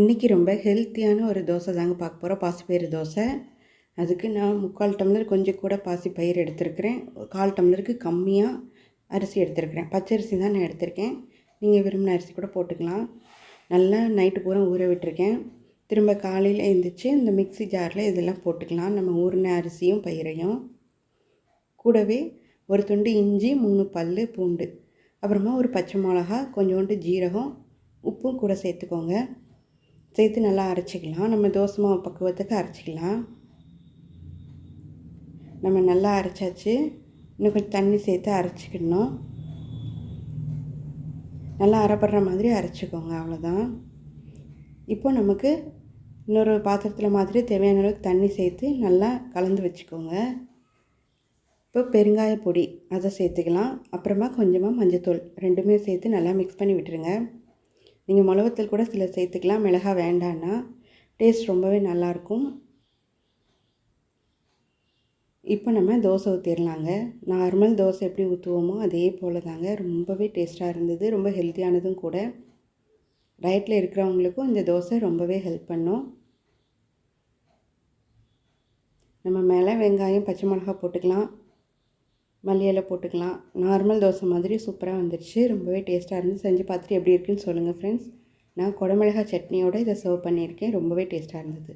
இன்றைக்கி ரொம்ப ஹெல்த்தியான ஒரு தோசை தாங்க பார்க்க போகிறோம். பாசிப்பயிறு தோசை. அதுக்கு நான் 3/4 டம்ளர் கொஞ்சம் கூட பாசிப்பயிறு எடுத்துருக்கிறேன். 1/4 டம்ளருக்கு கம்மியாக அரிசி எடுத்துருக்கிறேன். பச்சரிசி தான் நான் எடுத்திருக்கேன். நீங்கள் விரும்பின அரிசி கூட போட்டுக்கலாம். நல்லா நைட்டு பூரா ஊற விட்டுருக்கேன். திரும்ப காலையில் எழுந்திரிச்சு இந்த மிக்ஸி ஜாரில் இதெல்லாம் போட்டுக்கலாம். நம்ம ஊறின அரிசியும் பயிரையும் கூடவே ஒரு துண்டு இஞ்சி, 3 பல் பூண்டு, அப்புறமா ஒரு பச்சை மிளகா, கொஞ்சோண்டு ஜீரகம், உப்பும் கூட சேர்த்துக்கோங்க. சேர்த்து நல்லா அரைச்சிக்கலாம். நம்ம தோசை மாவு பக்குவத்துக்கு அரைச்சிக்கலாம். நம்ம நல்லா அரைச்சாச்சு. இன்னும் கொஞ்சம் தண்ணி சேர்த்து அரைச்சிக்கணும். நல்லா அரைப்படுற மாதிரி அரைச்சிக்கோங்க. அவ்வளோதான். இப்போ நமக்கு இன்னொரு பாத்திரத்தில் மாதிரி தேவையான அளவுக்கு தண்ணி சேர்த்து நல்லா கலந்து வச்சுக்கோங்க. இப்போ பெருங்காய பொடி அதை சேர்த்துக்கலாம். அப்புறமா கொஞ்சமாக மஞ்சத்தூள் ரெண்டுமே சேர்த்து நல்லா மிக்ஸ் பண்ணி விட்டுருங்க. நீங்கள் மிளகுத்தூள் கூட சில சேர்த்துக்கலாம். மிளகாய் வேண்டான்னா டேஸ்ட் ரொம்பவே நல்லாயிருக்கும். இப்போ நம்ம தோசை ஊற்றிடலாங்க. நார்மல் தோசை எப்படி ஊற்றுவோமோ அதே போல் தாங்க. ரொம்பவே டேஸ்ட்டாக இருந்தது. ரொம்ப ஹெல்த்தியானதும் கூட. டயட்டில் இருக்கிறவங்களுக்கும் இந்த தோசை ரொம்பவே ஹெல்ப் பண்ணும். நம்ம மேலே வெங்காயம், பச்சை மிளகாய் போட்டுக்கலாம். மல்லி இலை போட்டுக்கலாம். நார்மல் தோசை மாதிரி சூப்பராக வந்துடுச்சு. ரொம்பவே டேஸ்ட்டாக இருந்து செஞ்சு பார்த்துட்டு எப்படி இருக்குன்னு சொல்லுங்கள் ஃப்ரெண்ட்ஸ். நான் குடமிளகாய் சட்னியோடு இதை சர்வ் பண்ணியிருக்கேன். ரொம்பவே டேஸ்ட்டாக இருந்தது.